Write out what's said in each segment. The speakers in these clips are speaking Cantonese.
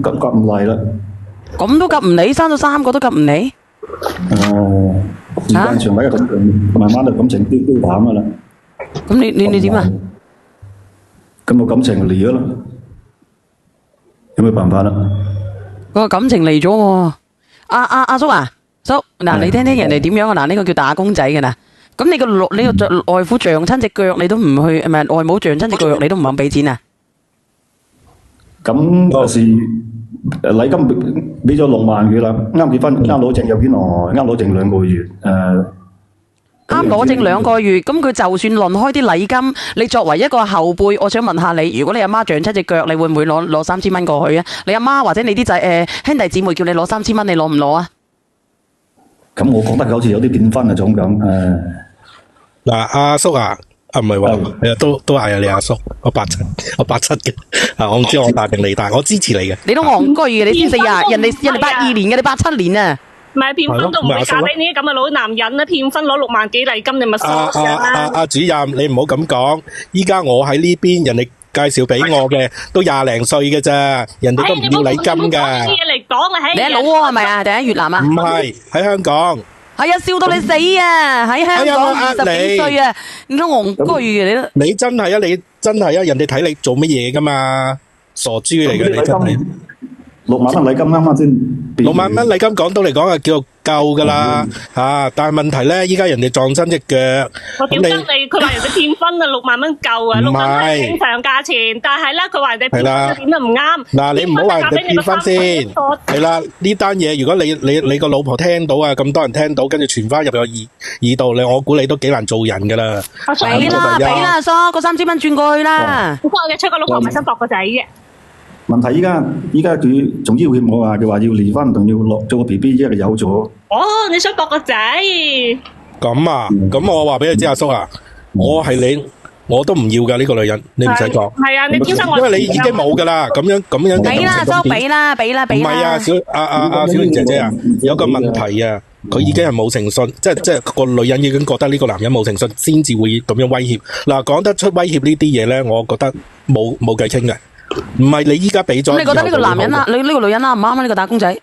急唔嚟啦。咁都急唔嚟，生咗3個都急唔嚟。哦，時間長喺度，慢慢就感情丟淡噶啦。咁你點啊？咁個感情嚟咗啦，有咩辦法啦？個感情嚟咗喎。阿叔啊，叔嗱，你聽聽人哋點樣啊？嗱，呢個叫打工仔嘅嗱。咁你個外父脹親隻腳，你都唔去，唔係外母脹親隻腳，你都唔肯俾錢啊？咁嗰時禮金俾咗6萬佢啦，啱結婚，啱攞證有幾耐？啱攞證2個月，啱攞證2個月，咁佢就算論開啲禮金，你作為一個後輩，我想問下你，如果你阿媽脹親隻腳，你會唔會攞3000蚊過去啊？你阿媽或者你啲仔兄弟姊妹叫你攞3000蚊，你攞唔攞啊？咁我覺得好似有啲變分啊種咁，嗱，阿叔啊，唔係話，係啊，都係啊，你阿叔，我87嘅，我唔知我大定你大，我支持你嘅。你都戇居嘅，你先40，人哋82年嘅，你87年啊。唔係騙婚都唔會嫁俾你啲咁嘅老男人啦，騙婚攞6萬幾禮金，你咪傻㗎。阿主任，你唔好咁講，依家我喺呢邊，人哋介紹俾我嘅都20零歲嘅咋，人哋都唔要禮金㗎。你喺老撾係咪啊？定喺越南啊？唔係，喺香港。係啊，笑到你死啊！喺香港20幾歲啊，你都戇居嘅你都。你真係啊！你真係啊！人哋睇你做乜嘢㗎嘛？傻豬嚟嘅你真係。6萬蚊禮金啱啱先。6萬蚊禮金講到嚟講係叫做夠㗎啦嚇，但係問題咧，依家人哋撞親隻腳，我屌得你，佢話人哋騙婚啊，6萬蚊夠啊，6萬蚊係正常價錢，但係咧佢話人哋騙婚點都唔啱。嗱，你唔好話人哋騙婚先，係啦，呢單嘢如果你個老婆聽到啊，咁多人聽到，跟住傳翻入個耳度，我估你都幾難做人㗎啦。俾啦，阿叔，個3000蚊轉過去啦。我嘅出個老婆咪想搏個仔嘅。問題依家佢仲要挾我話，佢話要離婚，仲要落咗個 BB， 一係有咗。哦，你想搏個仔？咁啊，咁我話俾你知，阿叔啊，我係你，我都唔要㗎呢個女人，你唔使講。係啊，你天生我因為你已經冇㗎啦，咁樣。俾啦，阿叔，俾啦。唔係啊，小玲姐姐啊，有個問題啊，佢已經係冇誠信，即係個女人已經覺得呢個男人冇誠信，先至會咁樣威脅。嗱，講得出威脅呢啲嘢咧，我覺得冇計傾嘅。唔係你依家俾咗，你覺得呢個男人啊，你呢個女人啱唔啱啊？呢個打工仔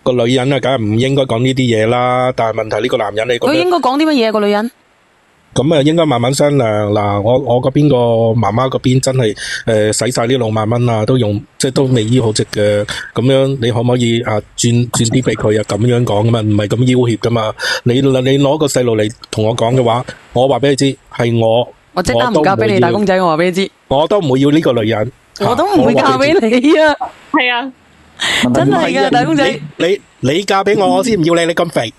個女人啊，梗係唔應該講呢啲嘢啦。但係問題呢個男人，你覺得佢應該講啲乜嘢？個女人咁啊，應該慢慢商量嗱。我嗰邊個媽媽嗰邊真係使晒呢6萬蚊啊，都用即係都未醫好隻嘅。咁樣你可唔可以啊轉啲俾佢啊？咁樣講噶嘛，唔係咁要挾噶嘛。你攞個細路嚟同我講嘅話，我話俾你知係我即刻唔嫁俾你打工仔。我話俾你知，我都唔會要呢個女人。我都唔會嫁俾你啊！係啊，真係嘅打工仔。你嫁俾我，我先唔要你。你咁肥，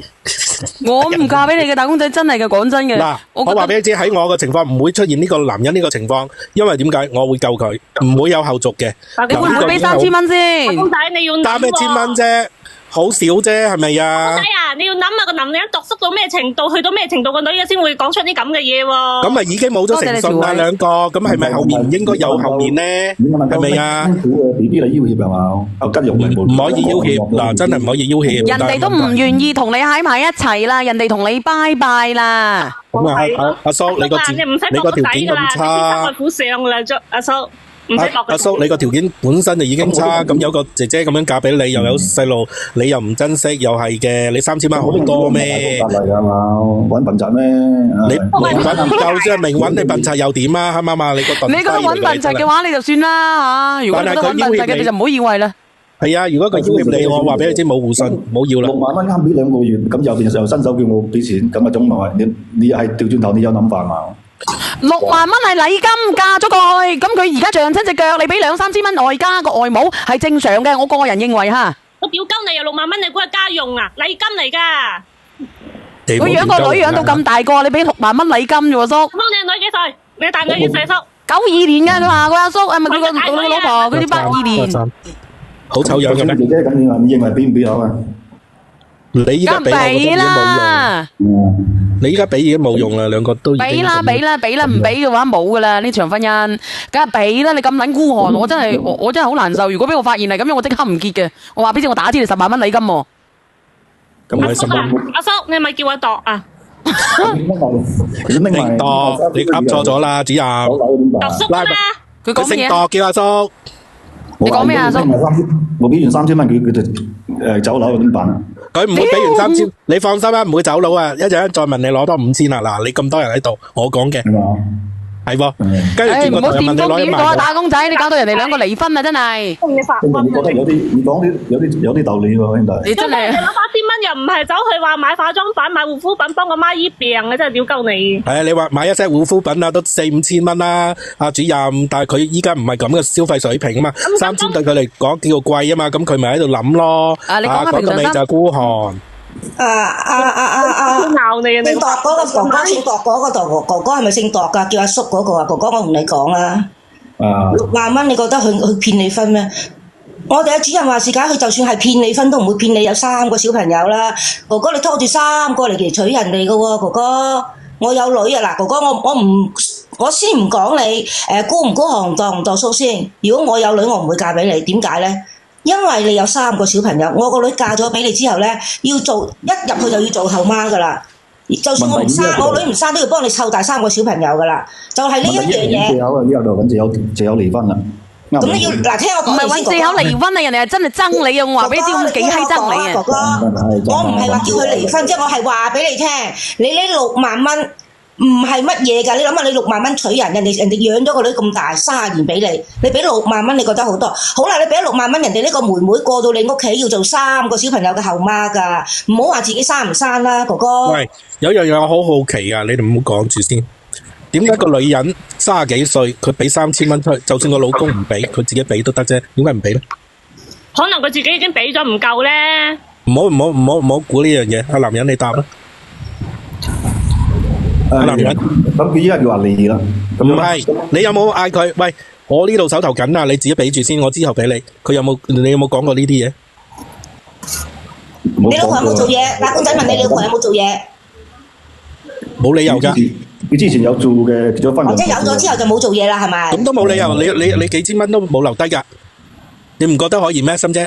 我唔嫁俾你嘅打工仔，真係嘅，講真嘅。嗱，我話俾你知，喺我嘅情況唔會出現呢個男人呢個情況，因為點解？我會救佢，唔會有後續嘅。你會唔會俾3000蚊先？打工仔你要諗喎。加咩1000蚊啫？好少啫，係咪啊？仔啊，你要諗下個男人讀縮到咩程度，去到咩程度個女人先會講出啲咁嘅嘢喎。咁咪已經冇咗誠信啦兩個，咁係咪後面唔應該有後面咧？係咪啊？BB 嚟要挾係嘛？唔可以要挾嗱，真係唔可以要挾。人哋都唔願意同你喺埋一齊啦，人哋同你拜拜啦。咁啊，阿叔你個條件咁差，外父上啦，阿叔。阿叔，你個條件本身就已經差，咁有個姐姐咁樣嫁俾你，又有細路，你又唔珍惜，又係嘅，你3000蚊好多咩？嚟㗎嘛，揾笨柒咩？你明揾唔夠啫，明揾你笨柒又點啊？啱唔啱啊？你覺得揾笨柒嘅話，你就算啦嚇。如果你覺得揾笨柒嘅，你就唔好以為啦。係啊，如果佢要挾你，我話俾你知冇互信，唔好要啦。6萬蚊啱俾2個月，咁右邊又伸手叫我俾錢，咁啊總係你係調轉頭，你有諗法嘛？6萬蚊係禮金嫁咗過去，咁佢而家脹親隻腳，你俾2-3千蚊外家個外母係正常嘅，我個人認為嚇。我屌鳩你又6萬蚊，你估係家用啊？禮金嚟㗎。佢養個女養到咁大個，你俾6萬蚊禮金啫喎，叔。咁你女幾歲？你大女幾歲，叔？92年㗎，佢話佢阿叔，係咪佢個老婆？佢啲82年。好醜樣嘅咩？姐姐咁你話你認為俾唔俾我啊？你依家俾我已經冇用。你依家俾已經冇用啦，兩個都已經俾啦，唔俾嘅話冇噶啦，呢場婚姻梗係俾啦。你咁撚孤寒，我真係好難受。如果俾我發現係咁樣，我即刻唔結嘅。我話俾你知，我打知你10萬蚊禮金喎。咁我10萬。阿叔，你係咪叫我度啊？明度，你噏錯咗啦，主任。度叔啦，佢講嘢。度叫阿叔。你講咩啊？叔，我俾完3000蚊佢就走佬點辦啊？佢唔會俾完3000，你放心啦，唔會走佬啊！一陣間再問你攞多5000啦。嗱，你咁多人喺度，我講嘅係喎，跟住轉個頭又問你攞一萬。打工仔，你搞到人哋兩個離婚啊！真係。你覺得你講啲有啲道理喎，兄弟。你真係。你攞3000蚊又唔係走去話買化妝品、買護膚品幫個媽醫病嘅，真係屌鳩你。係啊，你話買一 set 護膚品啊，都4-5千蚊啦，阿主任。但係佢依家唔係咁嘅消費水平啊嘛，3000對佢嚟講叫做貴啊嘛，咁佢咪喺度諗咯。你講下平常心。嗰個味就孤寒。鬧你啊！姓度嗰個哥哥，姓度嗰個哥哥係咪姓度噶？叫阿叔嗰個啊，哥哥我同你講啦。6萬蚊，你覺得佢騙你分咩？我哋嘅主任話事解，佢就算係騙你分，都唔會騙你有3個小朋友啦。哥哥你拖住3個嚟取人哋嘅喎，哥哥我有女啊嗱，哥哥我先唔講你孤唔孤寒度唔度數先。如果我有女，我唔會嫁俾你，點解咧？因為你有3個小朋友，我個女嫁咗俾你之後咧，要做一入去就要做後媽噶啦。就算我唔生，我女唔生都要幫你湊大3個小朋友噶啦。就係呢一樣嘢。借口啊！呢度揾借口離婚啦。咁你要嗱聽我講。唔係揾借口離婚啊！人哋係真係憎你啊！我話俾你知，我幾閪憎你啊！哥哥，我唔係話叫佢離婚，即係我係話俾你聽，你呢6萬蚊。唔係乜嘢㗎，你諗下你6萬蚊取人哋養咗個女咁大30年俾你，你俾6萬蚊你覺得好多？好啦，你俾咗6萬蚊，人哋呢個妹妹過到你屋企要做3個小朋友嘅後媽㗎，唔好話自己生唔生啦，哥哥。喂，有樣嘢我好好奇啊，你哋唔好講住先。點解個女人30幾歲，佢俾3000蚊出去，就算個老公唔俾，佢自己俾都得啫？點解唔俾咧？可能佢自己已經俾咗唔夠咧。唔好估呢樣嘢，阿男人你答啦。男人，咁佢依家就話離啦。唔係，你有冇嗌佢？喂，我呢度手頭緊啊，你自己俾住先，我之後俾你。你有冇講過呢啲嘢？你老婆有冇做嘢？打工仔問你老婆有冇做嘢？冇理由噶。佢之前有做嘅，結咗婚。即係有咗之後就冇做嘢啦，係咪？咁都冇理由，你幾千蚊都冇留低噶，你唔覺得可以咩心啫？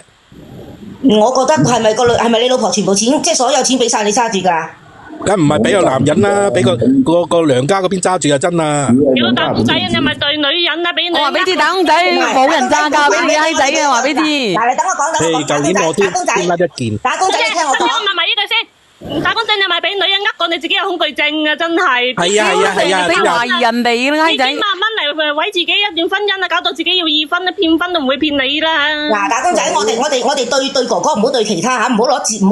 我覺得係咪你老婆全部錢，即係所有錢俾晒你揸住噶？梗唔係俾個男人啦，俾個娘家嗰邊揸住啊，真啊！如果打工仔你咪對女人啊，俾女人。我話俾你知，打工仔冇人揸㗎，俾你閪仔嘅話俾你知。嗱，你等我講。舊年我都添甩一件。打工仔，你聽我講。問埋呢句先。打工仔你咪俾女人呃過，你自己有恐懼症啊！真係。係啊，俾懷疑人哋啦，閪仔。幾萬蚊嚟毀自己一段婚姻啊，搞到自己要二婚啊，騙婚都唔會騙你啦。嗱，打工仔，我哋對哥哥唔好對其他嚇，唔好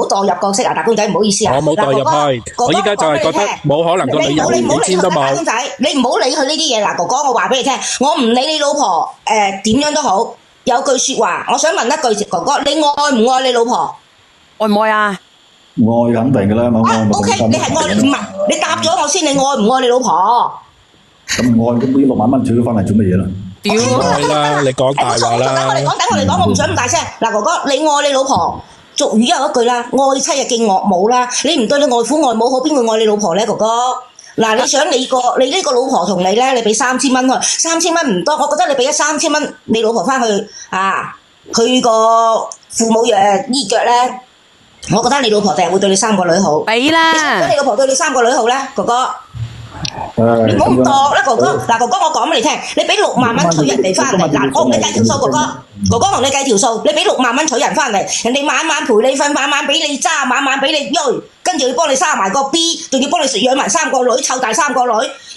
代入角色啊！打工仔唔好意思啊。我冇代入去，我依家就係覺得冇可能個女人連錢都冇。打工仔，你唔好理佢呢啲嘢。嗱，哥哥，我話俾你聽，我唔理你老婆點樣都好，有句説話，我想問一句，哥哥，你愛唔愛你老婆？愛唔愛啊？愛肯定嘅啦，我愛。O K， 你係愛唔係？你答咗我先，你愛唔愛你老婆？咁愛咁呢6萬蚊取咗翻嚟做乜嘢啦？屌啦！你講大話啦！等我嚟講，我唔想咁大聲。嗱，哥哥，你愛你老婆，俗語有一句啦，愛妻就敬岳母啦。你唔對你外父外母好，邊個愛你老婆咧，哥哥？嗱，你想你呢個老婆同你咧，你俾3000蚊去，3000蚊唔多，我覺得你俾咗3000蚊，你老婆翻去啊，佢個父母醫腳咧。我覺得你老婆第日會對你3個女好。俾啦！如果你老婆對你3個女好咧，哥哥，你唔好咁度啦，哥哥。嗱，哥哥，我講俾你聽，你俾6萬蚊取人哋翻嚟，嗱，我同你計條數，哥哥，同你計條數，你俾6萬蚊取人翻嚟，人哋晚晚陪你瞓，晚晚俾你揸，晚晚俾你喐，跟住要幫你生埋個 B， 仲要幫你養埋3個女，湊大3個女。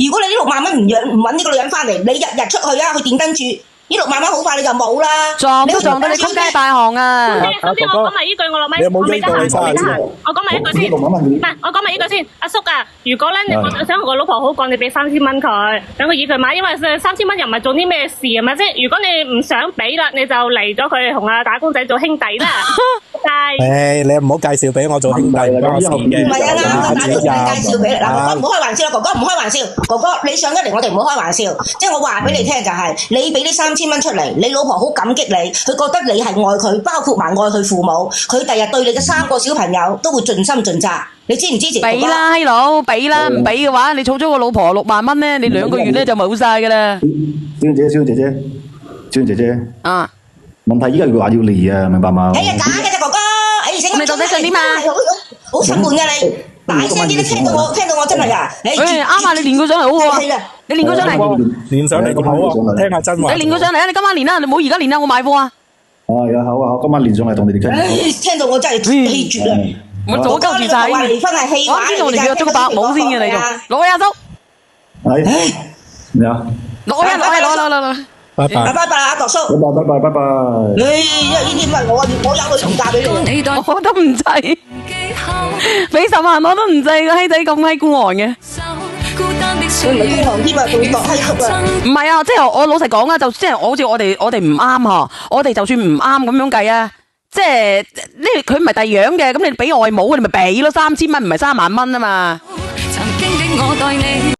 如果你呢6萬蚊唔揾呢個女人翻嚟，你日日出去啊，去電燈柱。呢6萬蚊好快你就冇啦，撞到你仆街大行啊！首先我講埋呢句，我落咪，我未得閒，我講埋一句先，唔係，我講埋呢句先，阿叔啊，如果咧我想同個老婆好講，你俾3000蚊佢，等佢以佢買，因為3000蚊又唔係做啲咩事係咪？即係如果你唔想俾啦，你就嚟咗佢同阿打工仔做兄弟啦。誒，你唔好介紹俾我做兄弟，關我事嘅。唔係啊，打工仔介紹俾你，嗱，哥哥唔好開玩笑啦，哥哥唔開玩笑，哥哥你上一嚟我哋唔好開玩笑，即係我話俾你聽就係，你俾呢3000蚊出嚟，你老婆好感激你，佢覺得你係愛佢，包括埋愛佢父母，佢第日對你嘅3個小朋友都會盡心盡責，你支唔支持？俾啦，閪佬，俾啦，唔俾嘅話，你儲咗個老婆6萬蚊咧，你2個月咧就冇晒噶啦。蕭姐姐，啊，問題依家佢話要離啊，明白嘛？哎呀，假嘅啫，哥哥，你到底想點啊？好沉悶嘅你。大聲啲都聽到我真係啊！啱啊！你連佢上嚟好喎，你練佢上嚟，練上嚟咁好啊！聽下真話。你練佢上嚟啊！你今晚練啦，你唔好而家練啦，我買貨啊！有好啊，今晚練上嚟同你哋傾。聽到我真係氣絕啦！我早鳩住晒。離婚係戲話嚟㗎。我知我哋約咗個白帽先嘅你仲，攞去阿叔。係咩啊？攞。拜拜，拜拜啊，度叔。拜拜。呢啲咪我有女同嫁俾你。我都唔制，俾10萬我都唔制，個閪仔咁閪孤寒嘅。佢唔係孤寒添啊，仲要落閪叔啊！唔係啊，即係我老實講啊，就即係好似我哋唔啱嗬，我哋就算唔啱咁樣計啊，即係呢佢唔係第二樣嘅，咁你俾外母你咪俾咯，3000蚊唔係3萬蚊啊嘛。曾經的我待你